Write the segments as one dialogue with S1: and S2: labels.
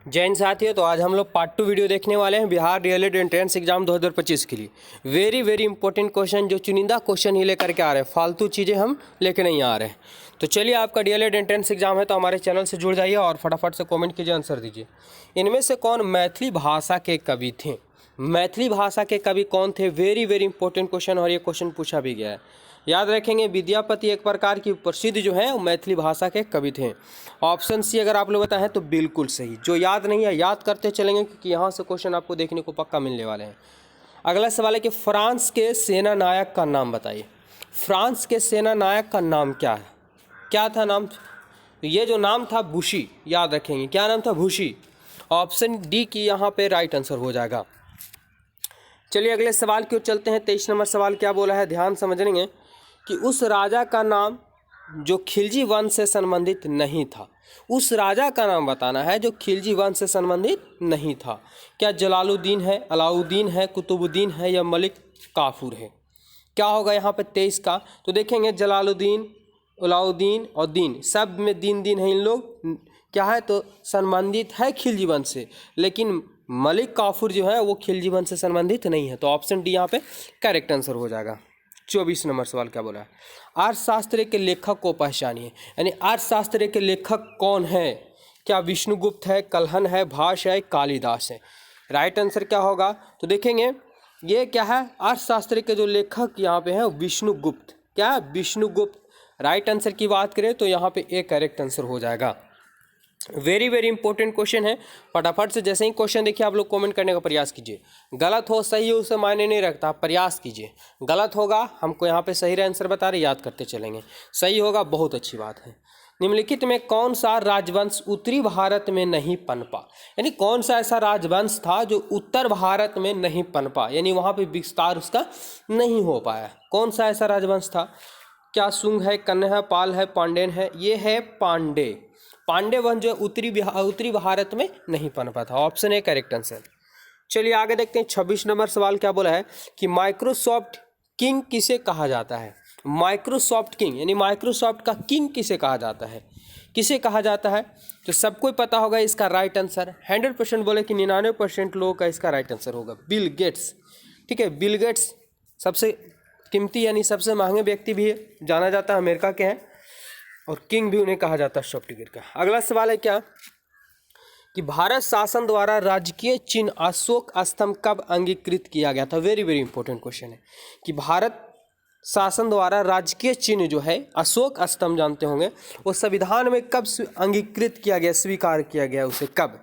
S1: जैन साथियों, तो आज हम लोग पार्ट 2 वीडियो देखने वाले हैं बिहार डीएलएड एंट्रेंस एग्जाम 2025 के लिए। वेरी इंपॉर्टेंट क्वेश्चन, जो चुनिंदा क्वेश्चन ही लेकर के आ रहे हैं, फालतू चीज़ें हम लेके नहीं आ रहे हैं। तो चलिए, आपका डीएलएड एंट्रेंस एग्जाम है तो हमारे चैनल से जुड़ जाइए और फटाफट से कॉमेंट कीजिए, आंसर दीजिए। इनमें से कौन मैथिली भाषा के कवि थे? मैथिली भाषा के कवि कौन थे? वेरी इंपॉर्टेंट क्वेश्चन, और ये क्वेश्चन पूछा भी गया है। याद रखेंगे, विद्यापति एक प्रकार की प्रसिद्ध जो है वो मैथिली भाषा के कवि थे। ऑप्शन सी अगर आप लोग बताएं तो बिल्कुल सही। जो याद नहीं है याद करते चलेंगे, क्योंकि यहाँ से क्वेश्चन आपको देखने को पक्का मिलने वाले हैं। अगला सवाल है कि फ्रांस के सेना नायक का नाम बताइए। फ्रांस के सेना नायक का नाम क्या है? क्या था नाम? तो ये जो नाम था बुशी, याद रखेंगे। क्या नाम था? बुशी। ऑप्शन डी की यहाँ पे राइट आंसर हो जाएगा। चलिए अगले सवाल की ओर चलते हैं। 23 नंबर सवाल क्या बोला है, ध्यान समझेंगे कि उस राजा का नाम जो खिलजी वंश से संबंधित नहीं था। उस राजा का नाम बताना है जो खिलजी वंश से संबंधित नहीं था। क्या जलालुद्दीन है, अलाउद्दीन है, कुतुबुद्दीन है या मलिक काफूर है? क्या होगा यहाँ पे 23 का? तो देखेंगे जलालुद्दीन, अलाउद्दीन और दीन, सब में दीन दीन है। इन लोग क्या है तो संबंधित है खिलजी वंश से, लेकिन मलिक काफूर जो है वो खिलजी वंश से संबंधित नहीं है। तो ऑप्शन डी यहाँ पे करेक्ट आंसर हो जाएगा। 24 नंबर सवाल क्या बोला है, अर्थशास्त्र के लेखक को पहचानिए। यानी अर्थशास्त्र के लेखक कौन है? क्या विष्णुगुप्त है, कल्हण है, भाष है, कालिदास है? राइट आंसर क्या होगा? तो देखेंगे ये क्या है, अर्थशास्त्र के जो लेखक यहाँ पे हैं विष्णुगुप्त। क्या? विष्णुगुप्त। राइट आंसर की बात करें तो यहाँ पे एक करेक्ट आंसर हो जाएगा। वेरी इंपॉर्टेंट क्वेश्चन है। फटाफट से जैसे ही क्वेश्चन देखिए आप लोग कमेंट करने का प्रयास कीजिए। गलत हो सही हो उसे मायने नहीं रखता, प्रयास कीजिए। गलत होगा हमको यहाँ पे सही आंसर बता रहे, याद करते चलेंगे। सही होगा बहुत अच्छी बात है। निम्नलिखित में कौन सा राजवंश उत्तरी भारत में नहीं पनपा? यानी कौन सा ऐसा राजवंश था जो उत्तर भारत में नहीं पनपा, यानी वहाँ पे विस्तार उसका नहीं हो पाया? कौन सा ऐसा राजवंश था? क्या शुंग है, कन्ह है, पाल है, पांड्यन है? ये है पांडे। पांडे वंश जो उत्तरी भारत में नहीं पनपा था। Option A correct answer. चलिए आगे देखते हैं। 26 नंबर सवाल क्या बोला है कि माइक्रोसॉफ्ट किंग किसे कहा जाता है? माइक्रोसॉफ्ट किंग यानी माइक्रोसॉफ्ट का किंग किसे कहा जाता है? किसे कहा जाता है? तो सबको ही पता होगा इसका राइट आंसर। 100% बोले कि 99% लोगों का इसका राइट आंसर होगा बिल गेट्स। ठीक है, बिल गेट्स सबसे कीमती यानी सबसे महंगे व्यक्ति भी जाना जाता है, अमेरिका के हैं, और किंग भी उन्हें कहा जाता है सॉफ्टवेयर का। अगला सवाल है क्या कि भारत शासन द्वारा राजकीय चिन्ह अशोक स्तंभ कब अंगीकृत किया गया था? वेरी इंपॉर्टेंट क्वेश्चन है कि भारत शासन द्वारा राजकीय चिन्ह जो है अशोक स्तंभ, जानते होंगे, वो संविधान में कब अंगीकृत किया गया, स्वीकार किया गया उसे कब?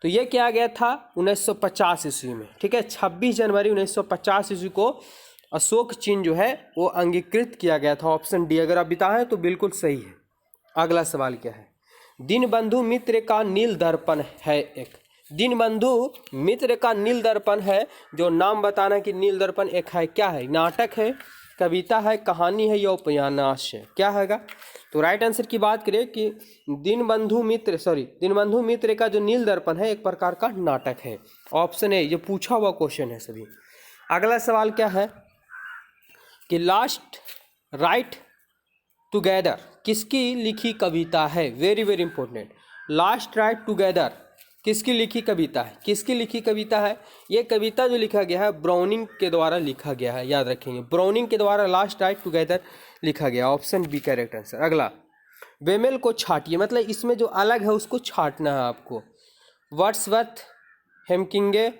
S1: तो ये किया गया था 1950 ईस्वी में। ठीक है, 26 जनवरी 1950 ईस्वी को अशोक चिन्ह जो है वो अंगीकृत किया गया था। ऑप्शन डी अगर आप बताएं तो बिल्कुल सही है। अगला सवाल क्या है, दीनबंधु मित्र का नील दर्पण है एक। दीनबंधु मित्र का नील दर्पण है, जो नाम बताना कि नील दर्पण एक है, क्या है? नाटक है, कविता है, कहानी है या उपन्यास है? क्या हैगा? तो राइट आंसर की बात करें कि दीनबंधु मित्र का जो नील दर्पण है एक प्रकार का नाटक है। ऑप्शन ए, ये पूछा हुआ क्वेश्चन है सभी। अगला सवाल क्या है कि लास्ट राइट टुगेदर किसकी लिखी कविता है? Very important. Last right together किसकी लिखी कविता है? किसकी लिखी कविता है? ये कविता जो लिखा गया है ब्राउनिंग के द्वारा लिखा गया है, याद रखेंगे। ब्राउनिंग के द्वारा लास्ट राइट टुगेदर लिखा गया। Option B correct answer. अगला, बेमेल को छाटिए, मतलब इसमें जो अलग है उसको छाटना है आपको। वर्ड्सवर्थ, हेमकिंगे,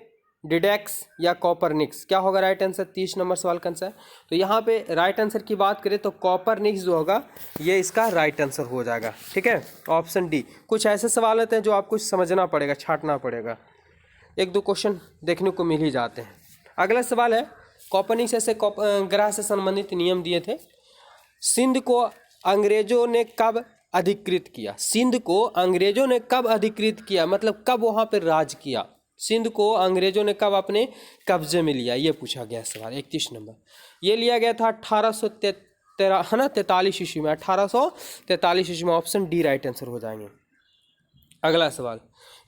S1: डिडेक्स या कॉपरनिक्स? क्या होगा राइट आंसर? 30 नंबर सवाल का आंसर। तो यहाँ पे राइट आंसर की बात करें तो कॉपरनिक्स जो होगा ये इसका राइट आंसर हो जाएगा। ठीक है, ऑप्शन डी। कुछ ऐसे सवाल होते हैं जो आपको समझना पड़ेगा, छाटना पड़ेगा। एक दो क्वेश्चन देखने को मिल ही जाते हैं। अगला सवाल है, कॉपरनिक्स ऐसे ग्रह से संबंधित नियम दिए थे। सिंध को अंग्रेजों ने कब अधिकृत किया? सिंध को अंग्रेजों ने कब अधिकृत किया, मतलब कब वहाँ पर राज किया? सिंध को अंग्रेजों ने कब अपने कब्जे में लिया, ये पूछा गया सवाल। 31 नंबर। ये लिया गया था 1843 ईस्वी में। 1843 ईस्वी में। ऑप्शन डी राइट आंसर हो जाएंगे। अगला सवाल,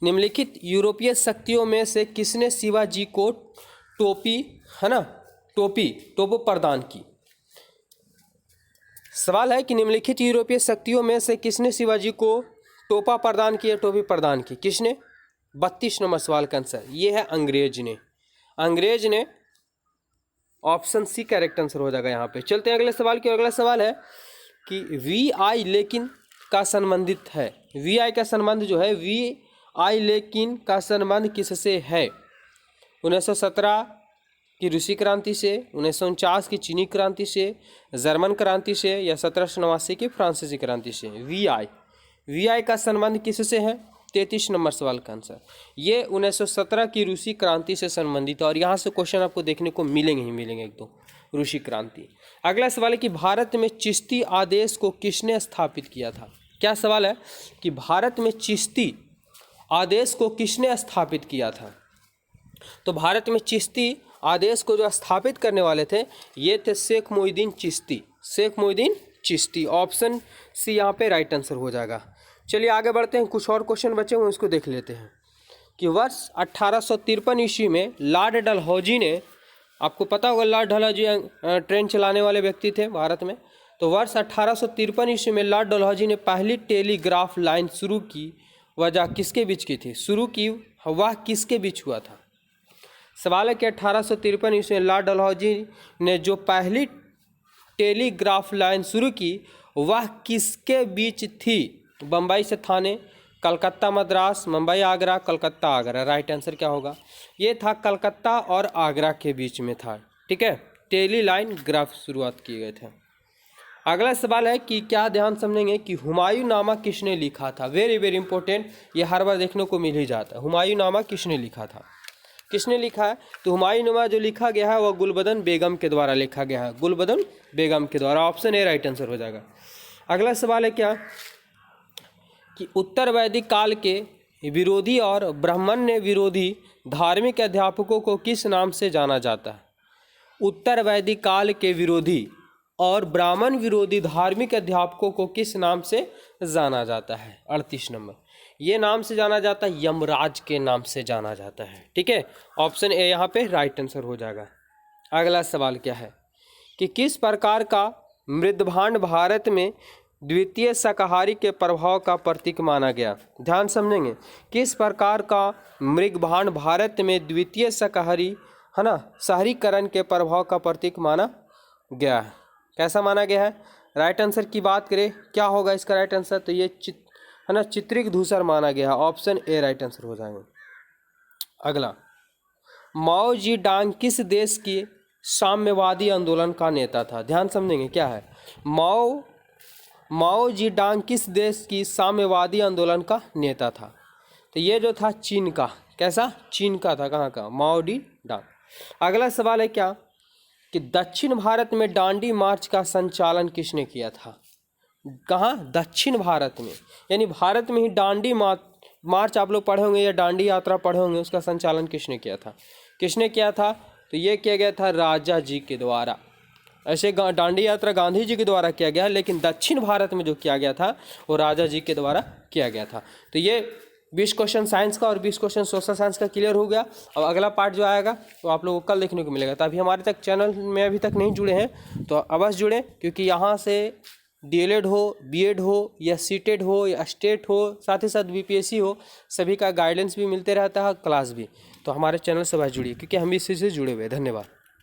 S1: निम्नलिखित यूरोपीय शक्तियों में से किसने शिवाजी को टोपी प्रदान की? सवाल है कि निम्नलिखित यूरोपीय शक्तियों में से किसने शिवाजी को टोपा प्रदान किया, टोपी प्रदान की? किसने? 32 नंबर सवाल का आंसर ये है अंग्रेज ने। ऑप्शन सी करेक्ट आंसर हो जाएगा यहाँ पे। चलते हैं अगले सवाल की। अगला सवाल है कि वी आई लेकिन का संबंधित है। वी आई का संबंध जो है, वी आई लेकिन का संबंध किससे है? 1917 की रूसी क्रांति से, 1949 की चीनी क्रांति से, जर्मन क्रांति से, या 1789 की फ्रांसीसी क्रांति से। वी आई का संबंध किससे है? 33 नंबर सवाल का आंसर ये 1917 की रूसी क्रांति से संबंधित है। और यहाँ से क्वेश्चन आपको देखने को मिलेंगे ही मिलेंगे एक दो, रूसी क्रांति। अगला सवाल है कि भारत में चिश्ती आदेश को किसने स्थापित किया था? क्या सवाल है कि भारत में चिश्ती आदेश को किसने स्थापित किया था? तो भारत में चिश्ती आदेश को जो स्थापित करने वाले थे ये थे शेख मोहिउद्दीन चिश्ती। ऑप्शन सी यहाँ पे राइट आंसर हो जाएगा। चलिए आगे बढ़ते हैं, कुछ और क्वेश्चन बचे हुए उसको देख लेते हैं कि वर्ष 1853 ईस्वी में लॉर्ड डलहौजी ने, आपको पता होगा लॉर्ड डलहौजी ट्रेन चलाने वाले व्यक्ति थे भारत में। तो वर्ष 1853 ईस्वी में लॉर्ड डलहौजी ने पहली टेलीग्राफ लाइन शुरू की, वजह किसके बीच की थी? शुरू की वह किसके बीच हुआ था? सवाल है कि 1853 ईस्वी में लॉर्ड डलहौजी ने जो पहली टेलीग्राफ लाइन शुरू की वह किसके बीच थी? बम्बई से थाने, कलकत्ता मद्रास, मुंबई आगरा, कलकत्ता आगरा। राइट आंसर क्या होगा? ये था कलकत्ता और आगरा के बीच में था। ठीक है, टेली लाइन ग्राफ शुरुआत किए गए थे। अगला सवाल है कि क्या ध्यान समझेंगे कि हुमायूं नामा किसने लिखा था? वेरी वेरी इंपॉर्टेंट, ये हर बार देखने को मिल ही जाता है। हुमायूं नामा किसने लिखा था? किसने लिखा है? तो हुमायूं नामा जो लिखा गया है वह गुलबदन बेगम के द्वारा लिखा गया है, गुलबदन बेगम के द्वारा। ऑप्शन ए राइट आंसर हो जाएगा। अगला सवाल है क्या कि उत्तर वैदिक काल के विरोधी और ब्राह्मण्य विरोधी धार्मिक अध्यापकों को किस नाम से जाना जाता है? उत्तर वैदिक काल के विरोधी और ब्राह्मण विरोधी धार्मिक अध्यापकों को किस नाम से जाना जाता है? 38 नंबर ये नाम से जाना जाता है, यमराज के नाम से जाना जाता है। ठीक है, ऑप्शन ए यहाँ पे राइट आंसर हो जाएगा। अगला सवाल क्या है कि किस प्रकार का मृदभांड भारत में द्वितीय शाकाहारी के प्रभाव का प्रतीक माना गया? ध्यान समझेंगे, किस प्रकार का मृगभांड भारत में द्वितीय शाकाहारी है ना शहरीकरण के प्रभाव का प्रतीक माना गया है? कैसा माना गया है? राइट आंसर की बात करें क्या होगा इसका राइट आंसर? तो ये है ना चित्रिक धूसर माना गया है। ऑप्शन ए राइट आंसर हो जाएगा। अगला, माओ जी डांग किस देश की साम्यवादी आंदोलन का नेता था? ध्यान समझेंगे क्या है। माओ जी डांग किस देश की साम्यवादी आंदोलन का नेता था? तो ये जो था चीन का। कैसा? चीन का था। कहाँ का? माओ डी डांग। अगला सवाल है क्या कि दक्षिण भारत में डांडी मार्च का संचालन किसने किया था? कहाँ? दक्षिण भारत में, यानी भारत में ही डांडी मार्च आप लोग पढ़े होंगे या डांडी यात्रा पढ़े होंगे, उसका संचालन किसने किया था? किसने किया था? तो ये किया गया था राजा जी के द्वारा। ऐसे डांडी यात्रा गांधी जी के द्वारा किया गया, लेकिन दक्षिण भारत में जो किया गया था वो राजा जी के द्वारा किया गया था। तो ये 20 क्वेश्चन साइंस का और 20 क्वेश्चन सोशल साइंस का क्लियर हो गया। अब अगला पार्ट जो आएगा तो आप लोगों को कल देखने को मिलेगा। तो अभी हमारे तक चैनल में अभी तक नहीं जुड़े हैं तो अवश्य जुड़ें, क्योंकि यहाँ से डीएलएड हो, बीएड हो या सीटेड हो या स्टेट हो, साथ ही साथ बीपीएससी हो, सभी का गाइडेंस भी मिलते रहता है, क्लास भी। तो हमारे चैनल से अवश्य जुड़िए, क्योंकि हम इसी से जुड़े हुए हैं। धन्यवाद।